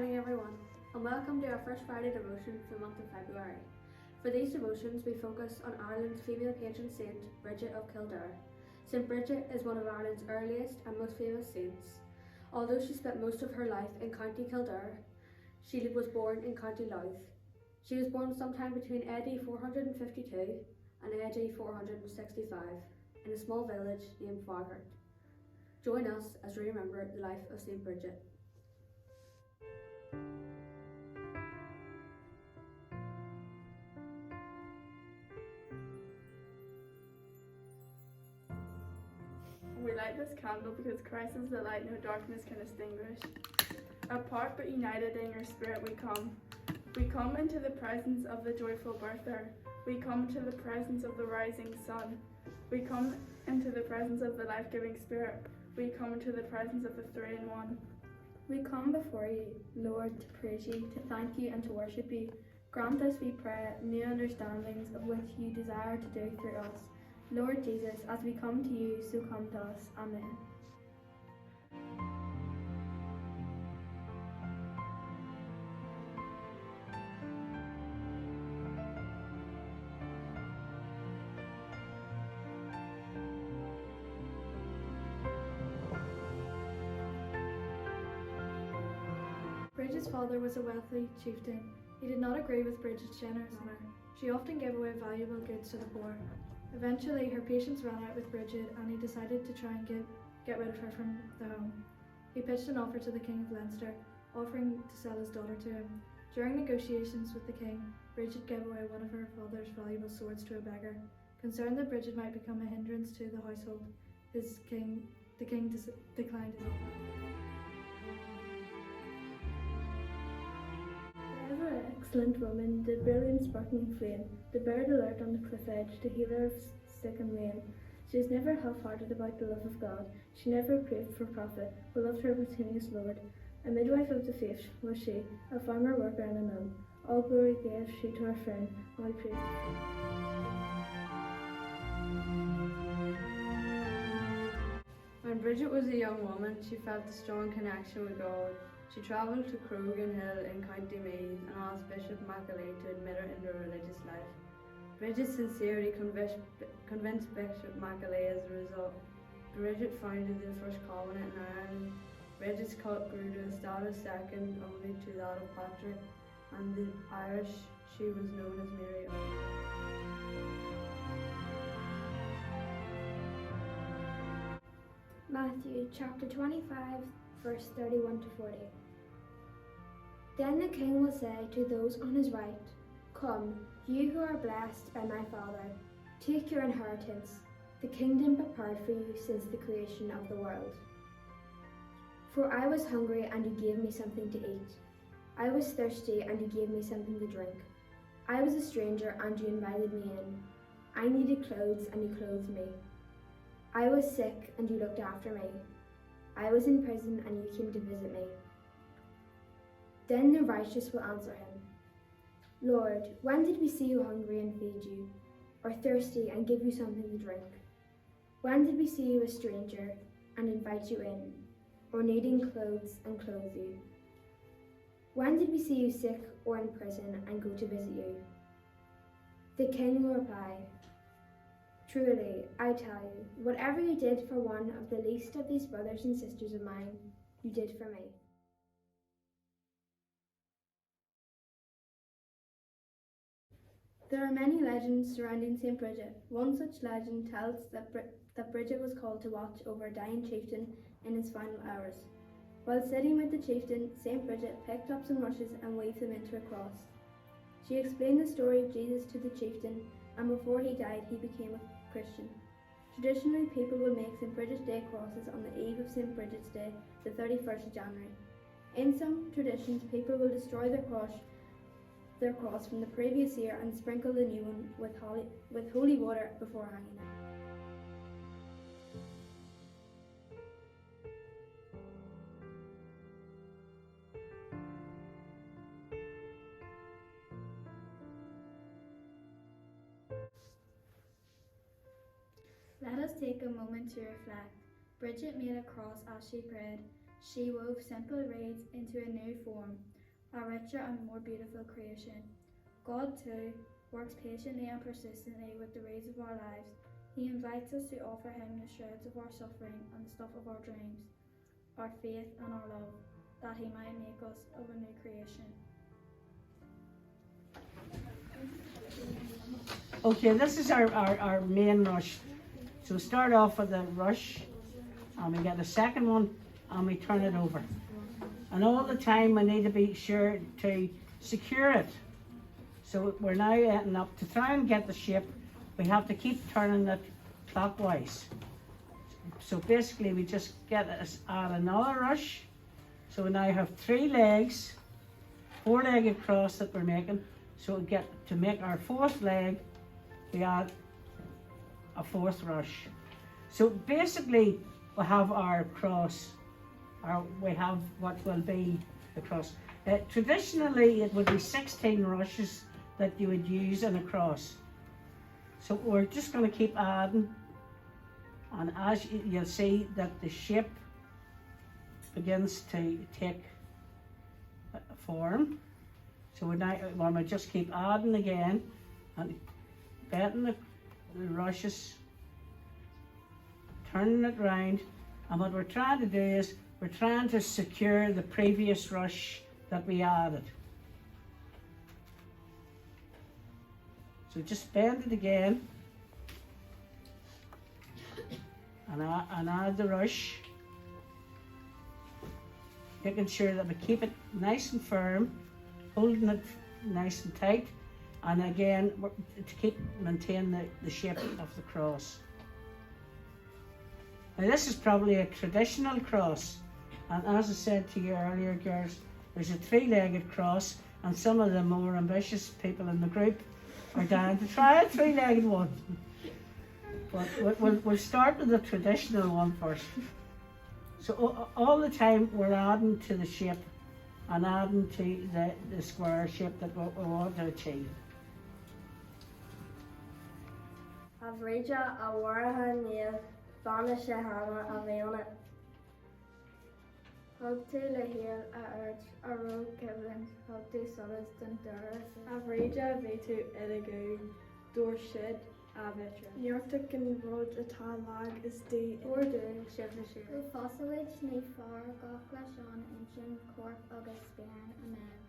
morning everyone, and welcome to our first Friday devotion for the month of February. For these devotions we focus on Ireland's female patron saint, Brigid of Kildare. St Brigid is one of Ireland's earliest and most famous saints. Although she spent most of her life in County Kildare, she was born in County Louth. She was born sometime between AD 452 and AD 465 in a small village named Farhart. Join us as we remember the life of St Brigid. We light this candle because Christ is the light no darkness can extinguish. Apart but united in your spirit we come. We come into the presence of the joyful birther. We come to the presence of the rising sun. We come into the presence of the life-giving Spirit. We come into the presence of the Three-in-One. We come before you, Lord, to praise you, to thank you and to worship you. Grant us, we pray, new understandings of which you desire to do through us. Lord Jesus, as we come to you, so come to us. Amen. Brigid's father was a wealthy chieftain. He did not agree with Brigid's generous manner. She often gave away valuable goods to the poor. Eventually, her patience ran out with Brigid, and he decided to try and get rid of her from the home. He pitched an offer to the King of Leinster, offering to sell his daughter to him. During negotiations with the king, Brigid gave away one of her father's valuable swords to a beggar. Concerned that Brigid might become a hindrance to the household, the king declined his offer. The ever excellent woman, the brilliant sparkling flame, the bird alert on the cliff edge, the healer of sick and lame. She was never half-hearted about the love of God. She never craved for profit, but loved her Britannia's Lord. A midwife of the faith was she, a farmer worker and a nun. All glory gave she to her friend, all praise. When Brigid was a young woman, she felt a strong connection with God. She travelled to Croghan Hill in County Meath and asked Bishop Macaulay to admit her into a religious life. Brigid's sincerity convinced Bishop Macaulay. As a result, Brigid founded the first colony in Ireland. Brigid's cult grew to a status second only to that of Patrick, and the Irish she was known as Mary. Matthew chapter 25, verse 31 to 40. Then the king will say to those on his right, "Come, you who are blessed by my Father, take your inheritance, the kingdom prepared for you since the creation of the world. For I was hungry, and you gave me something to eat. I was thirsty, and you gave me something to drink. I was a stranger, and you invited me in. I needed clothes, and you clothed me. I was sick, and you looked after me. I was in prison, and you came to visit me." Then the righteous will answer him, "Lord, when did we see you hungry and feed you, or thirsty and give you something to drink? When did we see you a stranger and invite you in, or needing clothes and clothe you? When did we see you sick or in prison and go to visit you?" The king will reply, "Truly, I tell you, whatever you did for one of the least of these brothers and sisters of mine, you did for me." There are many legends surrounding St. Brigid. One such legend tells that Brigid was called to watch over a dying chieftain in his final hours. While sitting with the chieftain, St. Brigid picked up some rushes and waved them into a cross. She explained the story of Jesus to the chieftain, and before he died, he became a Christian. Traditionally, people will make St. Brigid's Day crosses on the eve of St. Brigid's Day, the 31st of January. In some traditions, people will destroy their cross from the previous year and sprinkle the new one with holy water before hanging it. Let us take a moment to reflect. Brigid made a cross as she prayed. She wove simple reeds into a new form. a richer and more beautiful creation. God, too, works patiently and persistently with the reeds of our lives. He invites us to offer Him the shreds of our suffering and the stuff of our dreams, our faith and our love, that He might make us of a new creation. Okay, this is our main rush. So start off with the rush, and we get a second one, and we turn it over. And all the time we need to be sure to secure it. So we're now ending up to try and get the shape. We have to keep turning it clockwise. So basically we just add another rush. So we now have 3 legs, 4-legged cross that we're making. So we get to make our 4th leg, we add a 4th rush. So basically we have our cross, we have what will be the cross. Traditionally it would be 16 rushes that you would use in a cross. So we're just going to keep adding, and as you'll see that the shape begins to take form. So when we just keep adding again and bending the rushes, turning it round, and what we're trying to do is we're trying to secure the previous rush that we added. So just bend it again and add the rush, making sure that we keep it nice and firm, holding it nice and tight, and again to maintain the shape of the cross. Now this is probably a traditional cross, and as I said to you earlier, girls, there's a 3-legged cross, and some of the more ambitious people in the group are down to try a 3-legged one. But we'll start with the traditional one first. So all the time we're adding to the shape and adding to the square shape that we want to achieve. Avrija awaraha neil vanish hammer aviona. Hogtu lahil aerch aro kevlin hogtu solis dundura. Avrija vetu edigu dorshid avitra. Yortakin rod ata lag is de Ordu shivashir. Fossilage ni far gochlashon ancient corp agus span. Amen.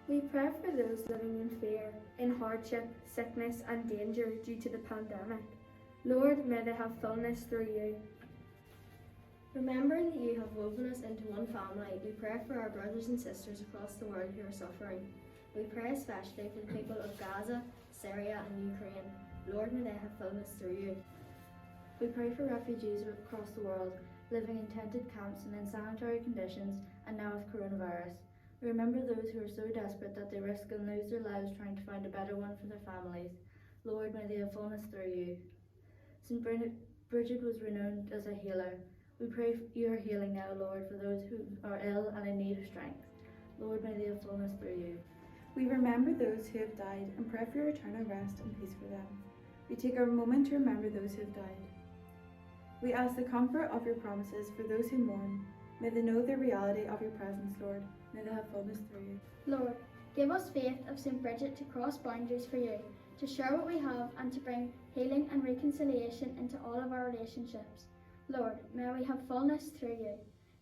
We pray for those living in fear, in hardship, sickness and danger due to the pandemic. Lord, may they have fullness through you. Remembering that you have woven us into one family, we pray for our brothers and sisters across the world who are suffering. We pray especially for the people of Gaza, Syria and Ukraine. Lord, may they have fullness through you. We pray for refugees across the world, living in tented camps and in sanitary conditions, and now with coronavirus. We remember those who are so desperate that they risk and lose their lives trying to find a better one for their families. Lord, may they have fullness through you. St. Bridget was renowned as a healer. We pray for your healing now, Lord, for those who are ill and in need of strength. Lord, may they have fullness through you. We remember those who have died and pray for your eternal rest and peace for them. We take a moment to remember those who have died. We ask the comfort of your promises for those who mourn. May they know the reality of your presence, Lord. May they have fullness through you. Lord, give us faith of St. Bridget to cross boundaries for you, to share what we have and to bring healing and reconciliation into all of our relationships. Lord, may we have fullness through you.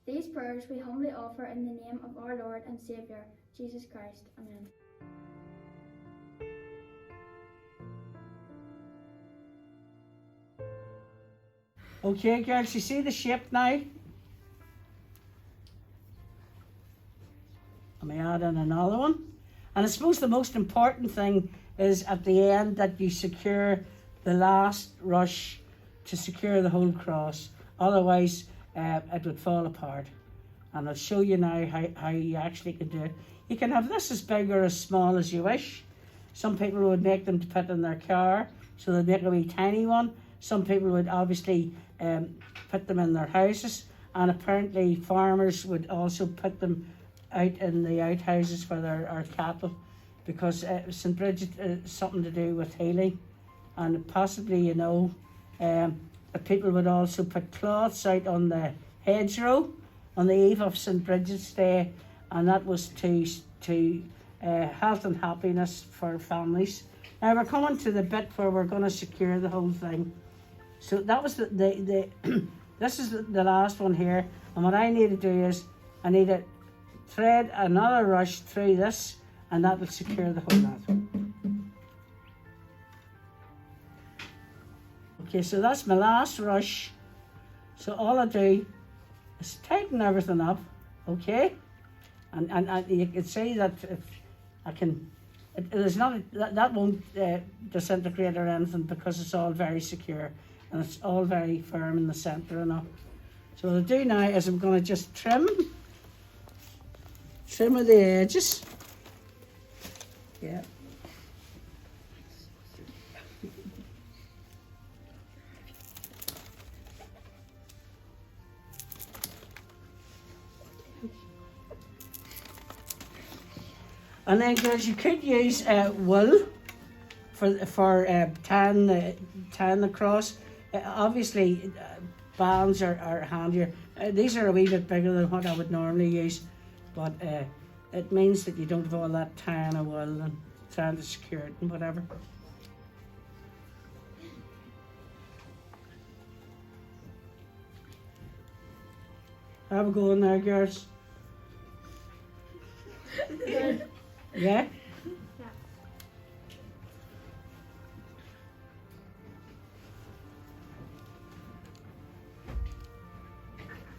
These prayers we humbly offer in the name of our Lord and Saviour, Jesus Christ. Amen. Okay, girls, you see the shape now? And we add in another one. And I suppose the most important thing is at the end that you secure the last rush to secure the whole cross. Otherwise, it would fall apart. And I'll show you now how you actually can do it. You can have this as big or as small as you wish. Some people would make them to put in their car, so they'd make a wee tiny one. Some people would obviously put them in their houses, and apparently farmers would also put them out in the outhouses for their cattle, because St. Bridget is something to do with healing, and possibly, you know, people would also put cloths out on the hedgerow on the eve of St. Brigid's Day, and that was to health and happiness for families. Now we're coming to the bit where we're going to secure the whole thing. So that was the this is the last one here, and what I need to do is I need to thread another rush through this, and that will secure the whole lot. Okay, so that's my last rush. So all I do is tighten everything up, okay? And you can see that there's not that won't disintegrate or anything, because it's all very secure and it's all very firm in the centre and all. So what I'll do now is I'm going to just trim of the edges. Yeah. And then, girls, you could use wool for tying the cross. Obviously, bands are handier. These are a wee bit bigger than what I would normally use, but it means that you don't have all that tying of wool and trying to secure it and whatever. Have a go in there, girls. Yeah?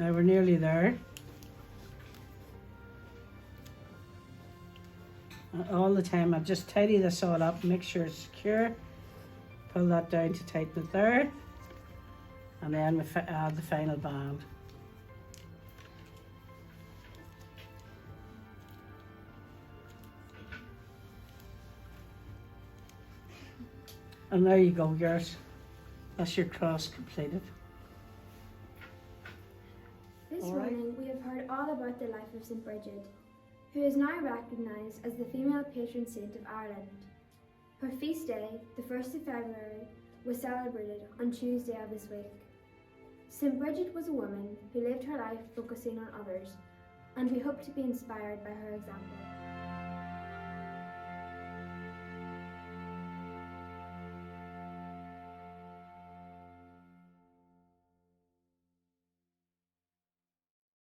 Now we're nearly there. All the time I just tidy this all up, make sure it's secure. Pull that down to tighten it there. And then we add the final band. And there you go, girls. That's your cross completed. This morning we have heard all about the life of St. Brigid, who is now recognised as the female patron saint of Ireland. Her feast day, the 1st of February, was celebrated on Tuesday of this week. St. Brigid was a woman who lived her life focusing on others, and we hope to be inspired by her example.